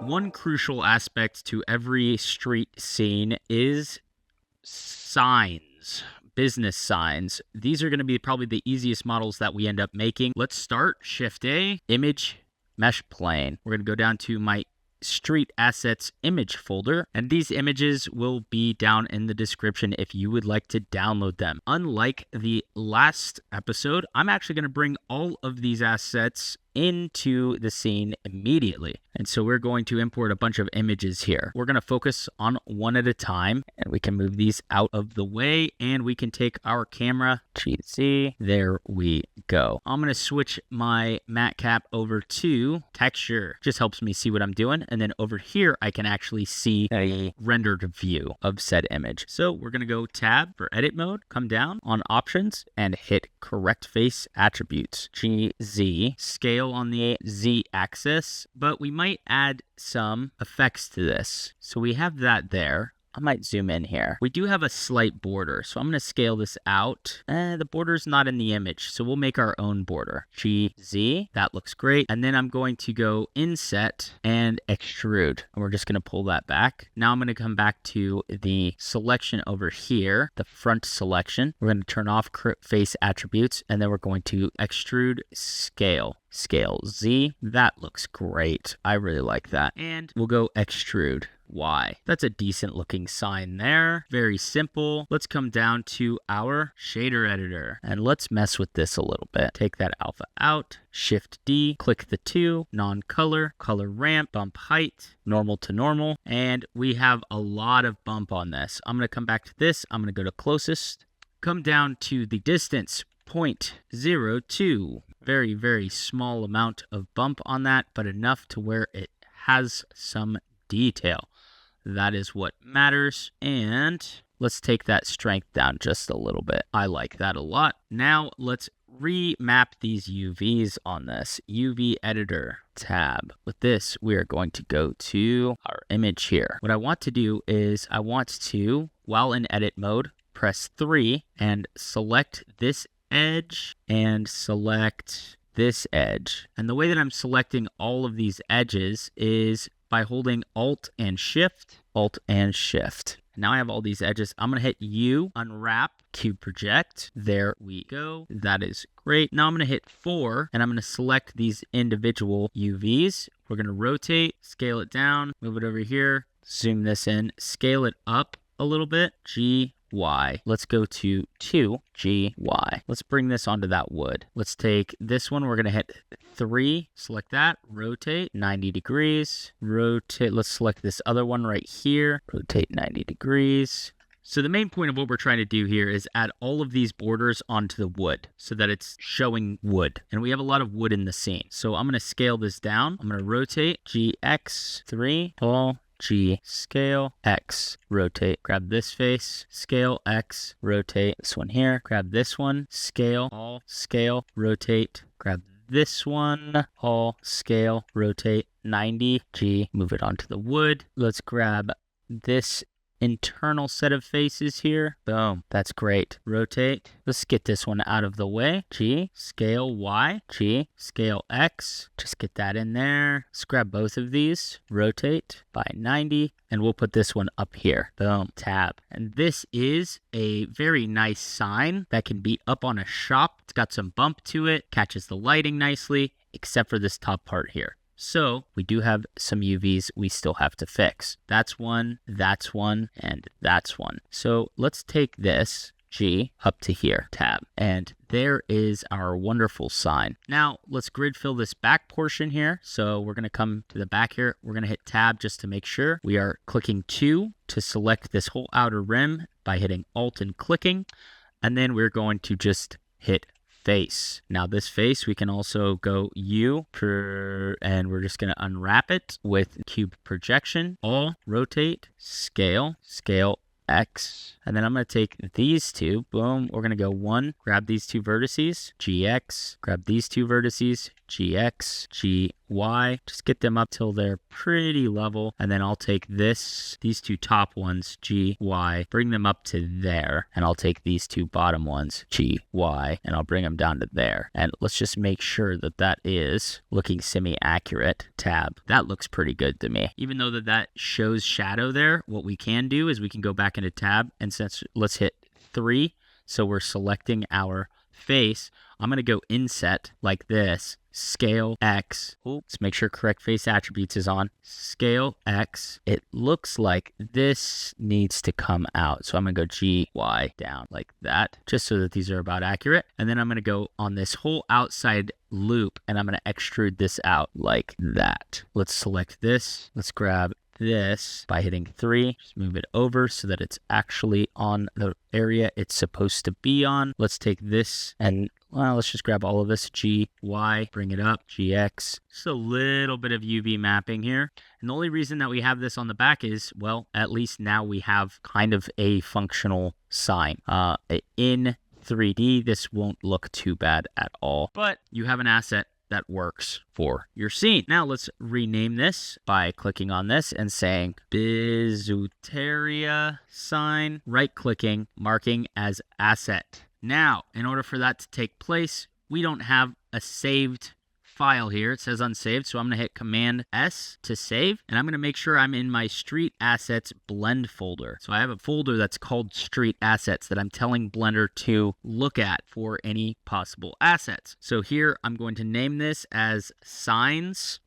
One crucial aspect to every street scene is signs. Business signs. These are going to be probably the easiest models that we end up making. Let's start. Shift A, image, mesh plane. We're going to go down to my street assets image folder, and these images will be down in the description if you would like to download them. Unlike the last episode, I'm actually going to bring all of these assets into the scene immediately. And so we're going to import a bunch of images here. We're going to focus on one at a time, and we can move these out of the way, and we can take our camera, GZ, there we go. I'm going to switch my matte cap over to texture. Just helps me see what I'm doing. And then over here, I can actually see a rendered view of said image. So we're going to go tab for edit mode, come down on options and hit correct face attributes, GZ, scale on the Z axis, but we might add some effects to this. So we have that there. I might zoom in here. We do have a slight border, so I'm going to scale this out. The border's not in the image, so we'll make our own border. GZ, that looks great. And then I'm going to go inset and extrude. And we're just going to pull that back. Now I'm going to come back to the selection over here, the front selection. We're going to turn off face attributes, and then we're going to extrude scale. Scale Z, that looks great. I really like that. And we'll go extrude Y. That's a decent looking sign there. Very simple. Let's come down to our shader editor and let's mess with this a little bit. Take that alpha out, Shift D, click the 2, non-color, color ramp, bump height, normal to normal. And we have a lot of bump on this. I'm going to come back to this. I'm going to go to closest, come down to the distance, 0.02. Very, very small amount of bump on that, but enough to where it has some detail. That is what matters. And let's take that strength down just a little bit. I like that a lot. Now let's remap these UVs on this. UV editor tab. With this, we are going to go to our image here. What I want to do is I want to, while in edit mode, press 3 and select this edge and select this edge. And the way that I'm selecting all of these edges is by holding Alt and Shift. Now I have all these edges. I'm going to hit U, unwrap, cube project. There we go. That is great. Now I'm going to hit 4 and I'm going to select these individual UVs. We're going to rotate, scale it down, move it over here, zoom this in, scale it up a little bit. Y. Let's go to 2 GY. Let's bring this onto that wood. Let's take this one. We're going to hit 3. Select that. Rotate 90 degrees. Rotate. Let's select this other one right here. Rotate 90 degrees. So the main point of what we're trying to do here is add all of these borders onto the wood so that it's showing wood. And we have a lot of wood in the scene. So I'm going to scale this down. I'm going to rotate GX3 all G, scale, X, rotate, grab this face, scale, X, rotate, this one here, grab this one, scale, all, scale, rotate, grab this one, all, scale, rotate, 90, G, move it onto the wood. Let's grab this internal set of faces here. Boom. That's great. Rotate. Let's get this one out of the way. G, scale Y, G, scale X. Just get that in there. Let's grab both of these. Rotate by 90. And we'll put this one up here. Boom. Tab. And this is a very nice sign that can be up on a shop. It's got some bump to it. Catches the lighting nicely, except for this top part here. So we do have some UVs we still have to fix. That's one, and that's one. So let's take this G up to here, tab, and there is our wonderful sign. Now let's grid fill this back portion here. So we're going to come to the back here. We're going to hit tab just to make sure. We are clicking 2 to select this whole outer rim by hitting Alt and clicking. And then we're going to just hit face. Now this face, we can also go U and we're just going to unwrap it with cube projection, all, rotate, scale, scale X. And then I'm going to take these two, boom, we're going to go 1, grab these 2 vertices, GX, grab these 2 vertices, GX, GY. Just get them up till they're pretty level. And then I'll take these two top ones, GY, bring them up to there. And I'll take these two bottom ones, GY, and I'll bring them down to there. And let's just make sure that that is looking semi-accurate. Tab. That looks pretty good to me. Even though that shows shadow there, what we can do is we can go back into tab, and since let's hit 3. So we're selecting our face. I'm going to go inset like this. Scale X. Let's make sure correct face attributes is on. Scale X. It looks like this needs to come out. So I'm going to go GY down like that, just so that these are about accurate. And then I'm going to go on this whole outside loop, and I'm going to extrude this out like that. Let's select this. Let's grab this by hitting 3. Just move it over so that it's actually on the area it's supposed to be on. Let's take this and, well, let's just grab all of this. GY, bring it up. GX. Just a little bit of UV mapping here. And the only reason that we have this on the back is, well, at least now we have kind of a functional sign. In 3D, this won't look too bad at all, but you have an asset that works for your scene. Now let's rename this by clicking on this and saying Bizuteria Sign, right-clicking, marking as asset. Now, in order for that to take place, we don't have a saved file here. It says unsaved, so I'm going to hit Command S to save, and I'm going to make sure I'm in my Street Assets blend folder. So I have a folder that's called Street Assets that I'm telling Blender to look at for any possible assets. So here I'm going to name this as Signs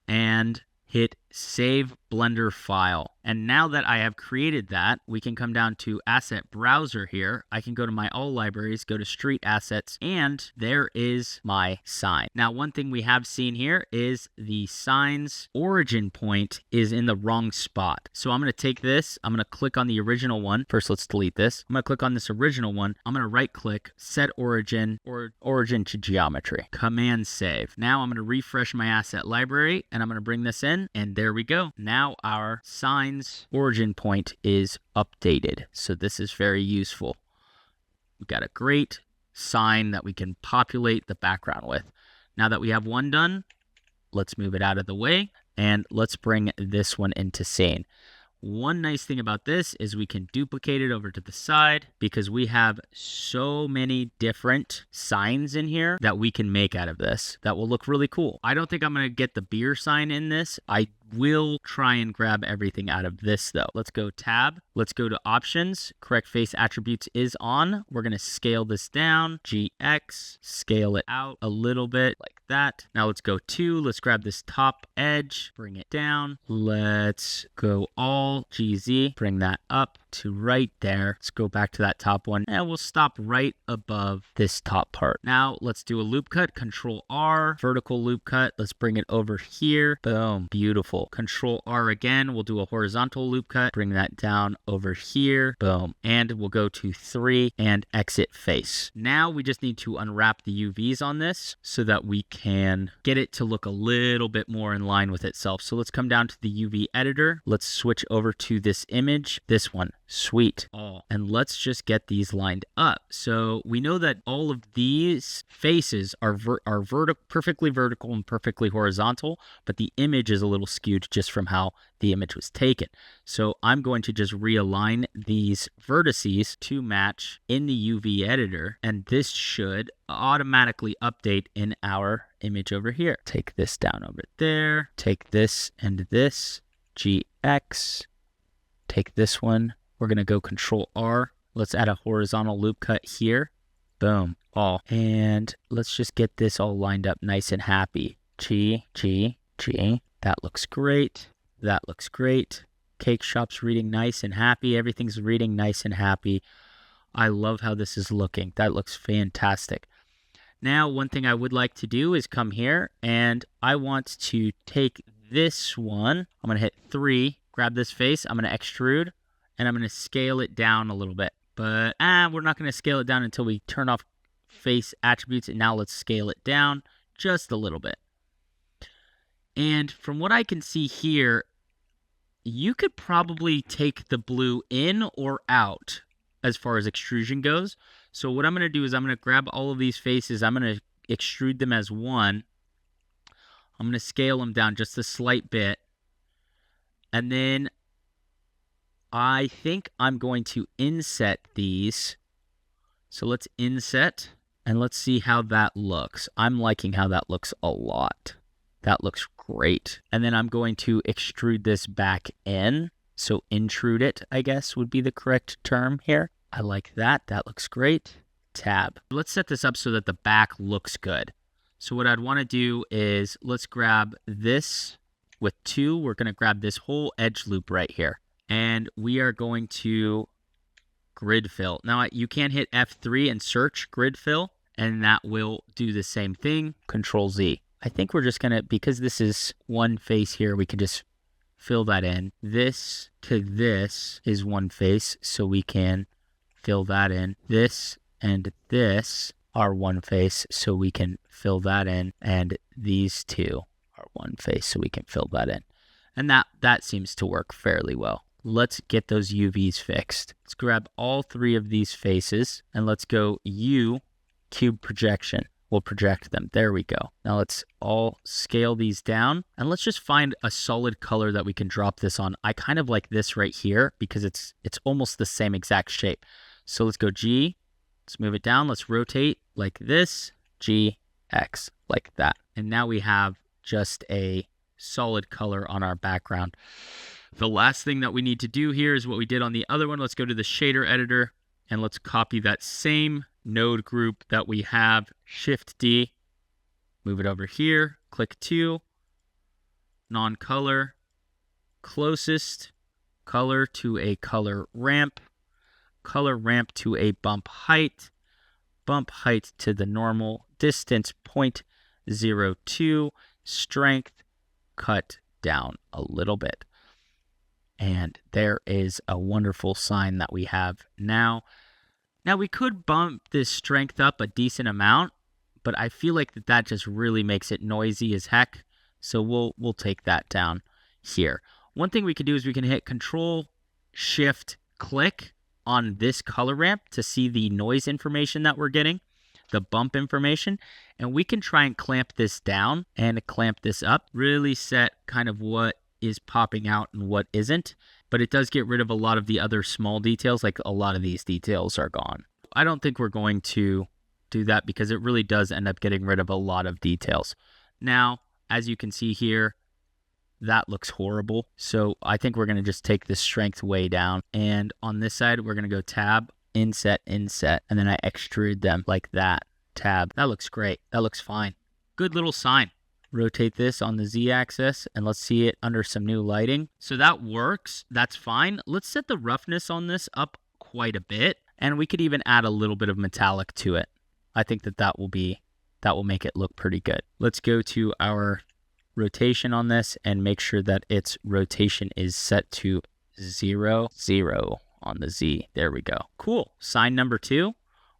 and hit Save Blender File. And now that I have created that, we can come down to Asset Browser here. I can go to my All Libraries, go to Street Assets, and there is my sign. Now, one thing we have seen here is the sign's origin point is in the wrong spot. So I'm going to take this, I'm going to click on the original one. First, let's delete this. I'm going to click on this original one. I'm going to right click, set origin, or origin to geometry. Command save. Now I'm going to refresh my asset library, and I'm going to bring this in, and there we go. Now our sign's origin point is updated. So this is very useful. We've got a great sign that we can populate the background with. Now that we have one done, let's move it out of the way, and let's bring this one into scene. One nice thing about this is we can duplicate it over to the side because we have so many different signs in here that we can make out of this that will look really cool. I don't think I'm going to get the beer sign in this. I will try and grab everything out of this though. Let's go tab. Let's go to options. Correct face attributes is on. We're going to scale this down. GX. Scale it out a little bit like that. Now let's go 2. Let's grab this top edge. Bring it down. Let's go all GZ. Bring that up to right there. Let's go back to that top one and we'll stop right above this top part. Now let's do a loop cut. Control R. Vertical loop cut. Let's bring it over here. Boom. Beautiful. Control R again. We'll do a horizontal loop cut. Bring that down over here. Boom. And we'll go to 3 and exit face. Now we just need to unwrap the UVs on this so that we can get it to look a little bit more in line with itself. So let's come down to the UV editor. Let's switch over to this image. This one. Sweet. And let's just get these lined up. So we know that all of these faces are perfectly vertical and perfectly horizontal, but the image is a little skewed just from how the image was taken. So I'm going to just realign these vertices to match in the UV editor, and this should automatically update in our image over here. Take this down over there. Take this and this. GX. Take this one. We're going to go Control R. Let's add a horizontal loop cut here. Boom. All. And let's just get this all lined up nice and happy. G. That looks great. That looks great. Cake shop's reading nice and happy. Everything's reading nice and happy. I love how this is looking. That looks fantastic. Now, one thing I would like to do is come here and I want to take this one. I'm going to hit 3, grab this face. I'm going to extrude. And I'm going to scale it down a little bit. But we're not going to scale it down until we turn off face attributes. And now let's scale it down just a little bit. And from what I can see here, you could probably take the blue in or out as far as extrusion goes. So what I'm going to do is I'm going to grab all of these faces. I'm going to extrude them as one. I'm going to scale them down just a slight bit. And then I think I'm going to inset these. So let's inset and let's see how that looks. I'm liking how that looks a lot. That looks great. And then I'm going to extrude this back in. So intrude it, I guess, would be the correct term here. I like that. That looks great. Tab. Let's set this up so that the back looks good. So what I'd want to do is let's grab this with 2. We're going to grab this whole edge loop right here. And we are going to grid fill. Now you can hit F3 and search grid fill, and that will do the same thing. Control Z. I think we're just going to, because this is one face here, we can just fill that in. This to this is one face, so we can fill that in. This and this are one face, so we can fill that in. And these two are one face, so we can fill that in. And that seems to work fairly well. Let's get those UVs fixed. Let's grab all 3 of these faces and let's go U, cube projection. We'll project them. There we go. Now let's all scale these down and let's just find a solid color that we can drop this on. I kind of like this right here because it's almost the same exact shape. So let's go G, let's move it down. Let's rotate like this, G, X, like that. And now we have just a solid color on our background. The last thing that we need to do here is what we did on the other one. Let's go to the shader editor and let's copy that same node group that we have. Shift D, move it over here, click 2, non-color, closest color to a color ramp to a bump height to the normal, distance 0.02, strength cut down a little bit. And there is a wonderful sign that we have now. Now we could bump this strength up a decent amount, but I feel like that just really makes it noisy as heck. So we'll take that down here. One thing we can do is we can hit Control Shift click on this color ramp to see the noise information that we're getting, the bump information, and we can try and clamp this down and clamp this up, really set kind of what is popping out and what isn't, but it does get rid of a lot of the other small details, like a lot of these details are gone. I don't think we're going to do that because it really does end up getting rid of a lot of details. Now, as you can see here, that looks horrible. So I think we're going to just take the strength way down. And on this side, we're going to go tab, inset, and then I extrude them like that. Tab. That looks great. That looks fine. Good little sign. Rotate this on the Z-axis and let's see it under some new lighting. So that works. That's fine. Let's set the roughness on this up quite a bit, and we could even add a little bit of metallic to it. I think that will make it look pretty good. Let's go to our rotation on this and make sure that its rotation is set to 0, 0 on the Z. There we go. Cool. Sign number 2.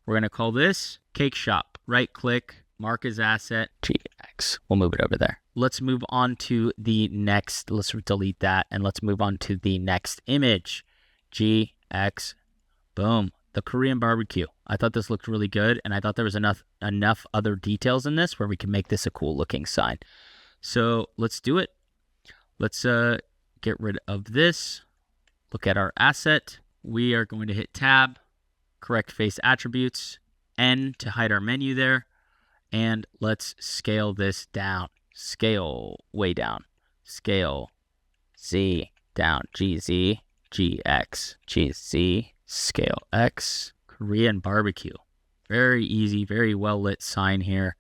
We're going to call this Cake Shop. Right click, mark as asset, GX. We'll move it over there. Let's move on to the next. Let's delete that and let's move on to the next image. GX. Boom. The Korean barbecue. I thought this looked really good, and I thought there was enough other details in this where we can make this a cool looking sign. So let's do it. Let's get rid of this. Look at our asset. We are going to hit tab, correct face attributes, N to hide our menu there. And let's scale this down. Scale way down. Scale Z down. GZ, GX, GZ, scale X. Korean barbecue. Very easy, very well lit sign here.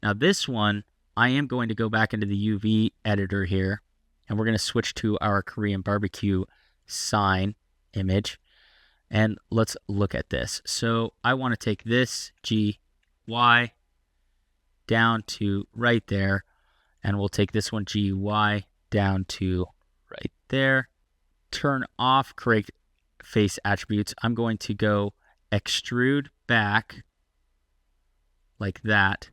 Now this one, I am going to go back into the UV editor here, and we're going to switch to our Korean barbecue sign image. And let's look at this. So I want to take this GY down to right there, and we'll take this one GY down to right there. Turn off correct face attributes. I'm going to go extrude back like that.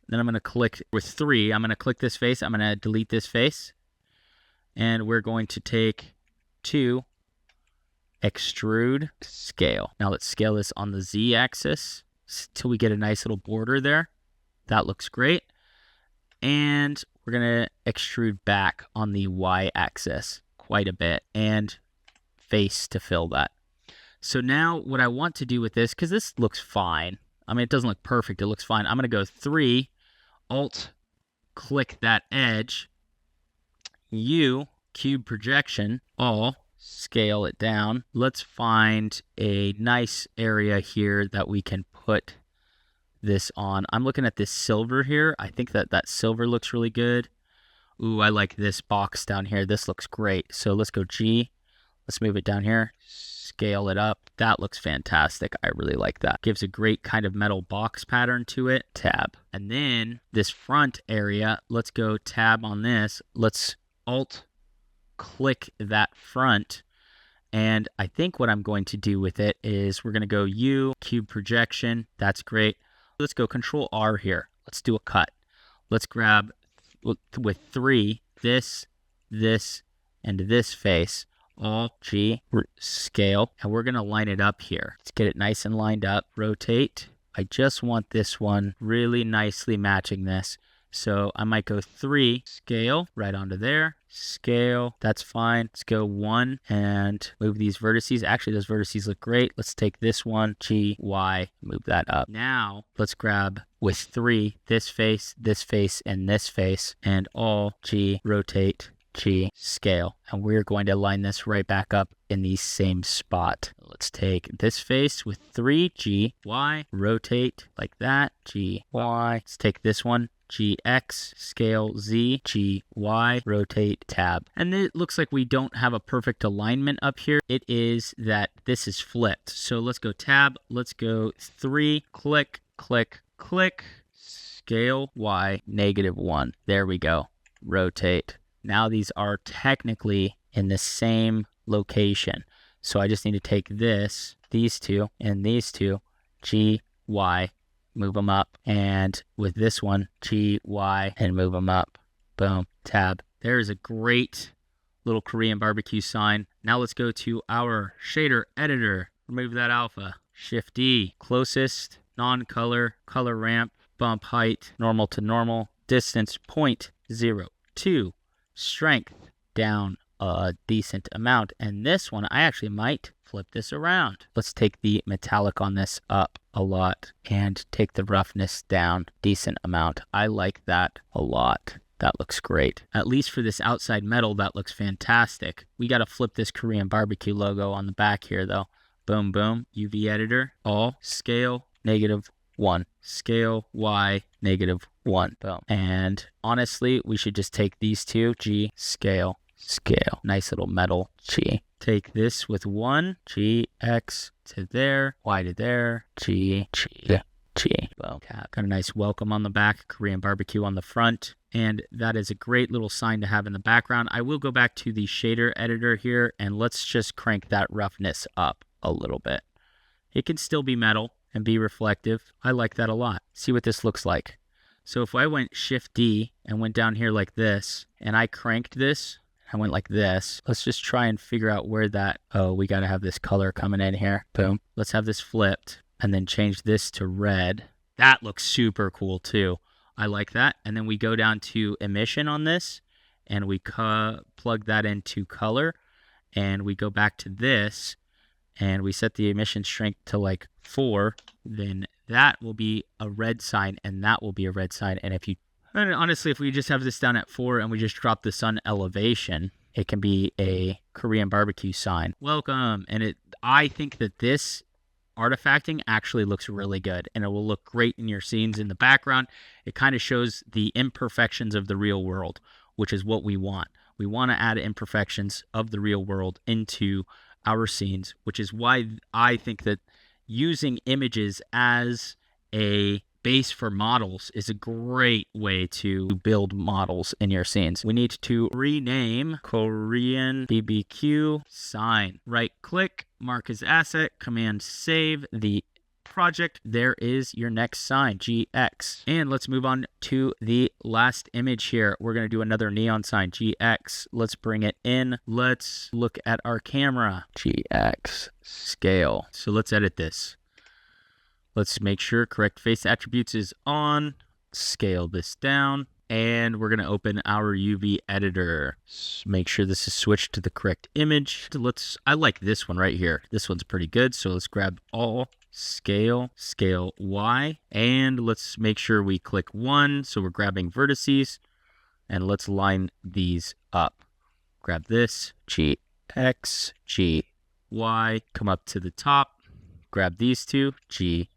Then I'm going to click with 3. I'm going to click this face. I'm going to delete this face. And we're going to take 2, extrude, scale. Now let's scale this on the Z axis till we get a nice little border there. That looks great. And we're going to extrude back on the y-axis quite a bit and face to fill that. So now what I want to do with this, because this looks fine. I mean, it doesn't look perfect. It looks fine. I'm going to go 3, Alt, click that edge, U, cube projection, all, scale it down. Let's find a nice area here that we can put this on. I'm looking at this silver here. I think that silver looks really good. Ooh, I like this box down here. This looks great. So let's go G. Let's move it down here. Scale it up. That looks fantastic. I really like that. Gives a great kind of metal box pattern to it. Tab. And then this front area, let's go tab on this. Let's Alt click that front. And I think what I'm going to do with it is we're going to go U, cube projection. That's great. Let's go Control R here. Let's do a cut. Let's grab with 3, this, and this face. All G, scale, and we're going to line it up here. Let's get it nice and lined up. Rotate. I just want this one really nicely matching this. So I might go 3, scale, right onto there. Scale, that's fine. Let's go 1 and move these vertices. Actually, those vertices look great. Let's take this one, G, Y, move that up. Now, let's grab with 3, this face, and this face, and all G, rotate, G, scale. And we're going to line this right back up in the same spot. Let's take this face with 3, G, Y, rotate like that, G, Y. Let's take this one, GX, scale, Z, G, Y, rotate, tab. And it looks like we don't have a perfect alignment up here. It is that this is flipped. So let's go tab, let's go 3, click, click, click, scale, Y, -1. There we go, rotate. Now these are technically in the same location. So I just need to take this, these two, and these two, G, Y, move them up, and with this one, G, Y, and move them up. Boom, tab. There is a great little Korean barbecue sign. Now let's go to our shader editor. Remove that alpha. Shift D, closest, non-color, color ramp, bump height, normal to normal, distance 0.02, strength down a decent amount. And this one, I actually might flip this around. Let's take the metallic on this up a lot and take the roughness down decent amount. I like that a lot. That looks great. At least for this outside metal, that looks fantastic. We got to flip this Korean barbecue logo on the back here though. Boom, boom, UV editor, all, scale, -1, scale, Y, -1, boom. And honestly, we should just take these two, G, scale, scale. Nice little metal, G. Take this with 1, G, X to there, Y to there, G, G, G. Boom. Got a nice welcome on the back, Korean barbecue on the front. And that is a great little sign to have in the background. I will go back to the shader editor here and let's just crank that roughness up a little bit. It can still be metal and be reflective. I like that a lot. See what this looks like. So if I went Shift D and went down here like this and I cranked this, I went like this. Let's just try and figure out where that, oh, we got to have this color coming in here. Boom. Let's have this flipped and then change this to red. That looks super cool too. I like that. And then we go down to emission on this and we plug that into color and we go back to this and we set the emission strength to like 4, then that will be a red sign and that will be a red sign. And honestly, if we just have this down at 4 and we just drop the sun elevation, it can be a Korean barbecue sign. Welcome. And I think that this artifacting actually looks really good and it will look great in your scenes in the background. It kind of shows the imperfections of the real world, which is what we want. We want to add imperfections of the real world into our scenes, which is why I think that using images as a base for models is a great way to build models in your scenes. We need to rename Korean BBQ Sign. Right click, mark as asset, command save the project. There is your next sign, GX. And let's move on to the last image here. We're going to do another neon sign, GX. Let's bring it in. Let's look at our camera, GX, scale. So let's edit this. Let's make sure correct face attributes is on, scale this down, And we're going to open our UV editor. Make sure this is switched to the correct image. I like this one right here. This one's pretty good. So let's grab all, scale Y, and let's make sure we click 1. So we're grabbing vertices, and let's line these up. Grab this, G, X, G, Y, come up to the top, grab these two, G,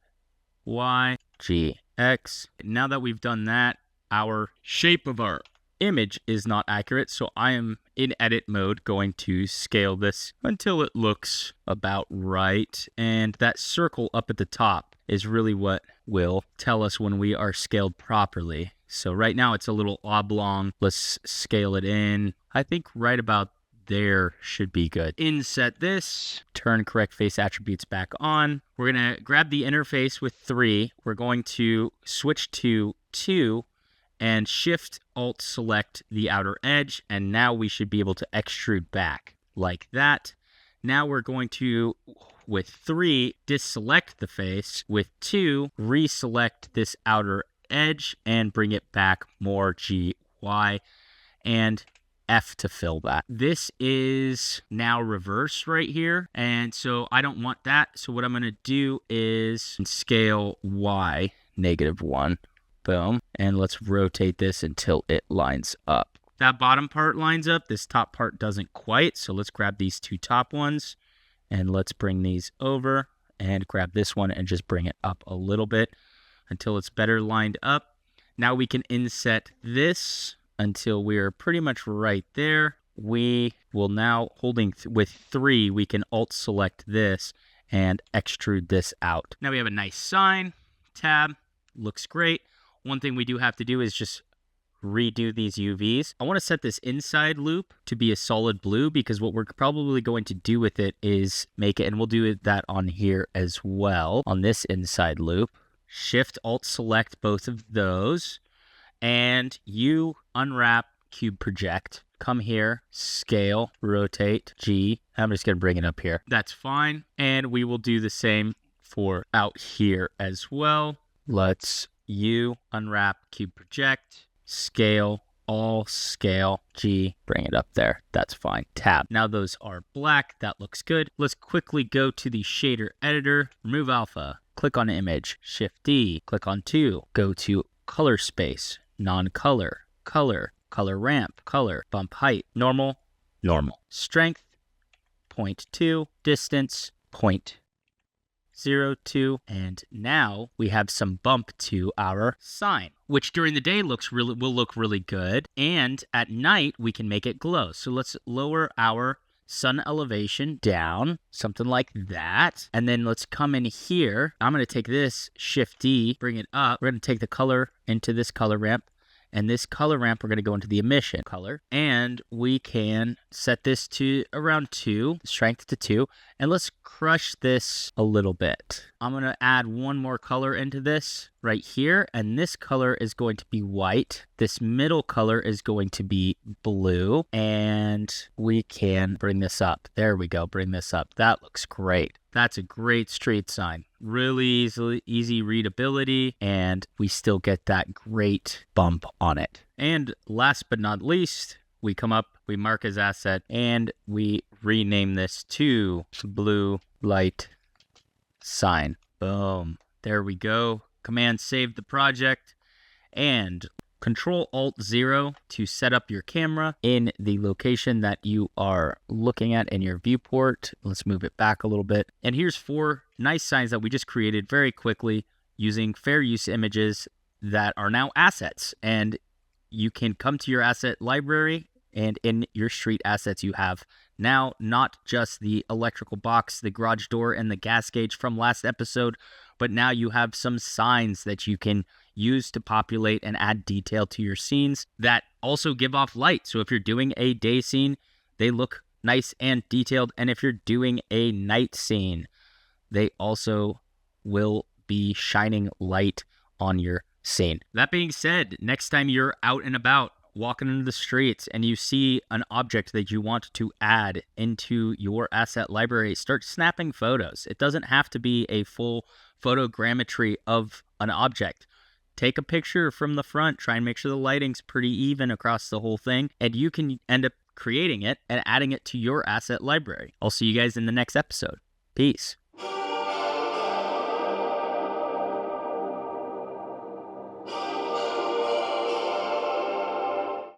Y, G, X. Now that we've done that, our shape of our image is not accurate, so I am in edit mode going to scale this until it looks about right, and that circle up at the top is really what will tell us when we are scaled properly. So right now it's a little oblong. Let's scale it in. I think right about there should be good. Inset this, turn correct face attributes back on. We're going to grab the interface with 3. We're going to switch to 2 and shift alt select the outer edge. And now we should be able to extrude back like that. Now we're going to, with 3, deselect the face. With 2, reselect this outer edge and bring it back more, G, Y, and F to fill that. This is now reverse right here, and so I don't want that. So what I'm going to do is scale Y, -1. Boom. And let's rotate this until it lines up. That bottom part lines up. This top part doesn't quite. So let's grab these 2 top ones, and let's bring these over and grab this one and just bring it up a little bit until it's better lined up. Now we can inset this until we're pretty much right there. We will now, holding with 3, we can alt select this and extrude this out. Now we have a nice sign, tab, looks great. One thing we do have to do is just redo these UVs. I want to set this inside loop to be a solid blue, because what we're probably going to do with it is make it, and we'll do that on here as well, on this inside loop. Shift alt select both of those, and you unwrap cube project. Come here, scale, rotate, G. I'm just going to bring it up here. That's fine. And we will do the same for out here as well. Let's unwrap cube project, scale, all scale, G, bring it up there. That's fine. Tab. Now those are black. That looks good. Let's quickly go to the shader editor, remove alpha, click on image, shift D, click on 2, go to color space, non-color, color, color ramp, color, bump height, normal, normal, strength, 0.2, distance, 0.02, and now we have some bump to our sign, which during the day will look really good, and at night we can make it glow. So let's lower our sun elevation down, something like that. And then let's come in here. I'm going to take this, shift D, bring it up. We're going to take the color into this color ramp. And this color ramp, we're going to go into the emission color. And we can set this to around 2, strength to 2. And let's crush this a little bit. I'm going to add one more color into this right here. And this color is going to be white. This middle color is going to be blue. And we can bring this up. There we go. Bring this up. That looks great. That's a great street sign. Really easy readability, and we still get that great bump on it. And last but not least, we come up, we mark as asset, and we rename this to blue light sign. Boom. There we go. Command save the project, and Control-Alt-0 to set up your camera in the location that you are looking at in your viewport. Let's move it back a little bit. And here's 4 nice signs that we just created very quickly using fair use images that are now assets. And you can come to your asset library, and in your street assets you have now not just the electrical box, the garage door, and the gas gauge from last episode, but now you have some signs that you can use to populate and add detail to your scenes that also give off light. So if you're doing a day scene, they look nice and detailed. And if you're doing a night scene, they also will be shining light on your scene. That being said, next time you're out and about, walking into the streets, and you see an object that you want to add into your asset library, start snapping photos. It doesn't have to be a full photogrammetry of an object. take a picture from the front, try and make sure the lighting's pretty even across the whole thing, and you can end up creating it and adding it to your asset library. I'll see you guys in the next episode. Peace.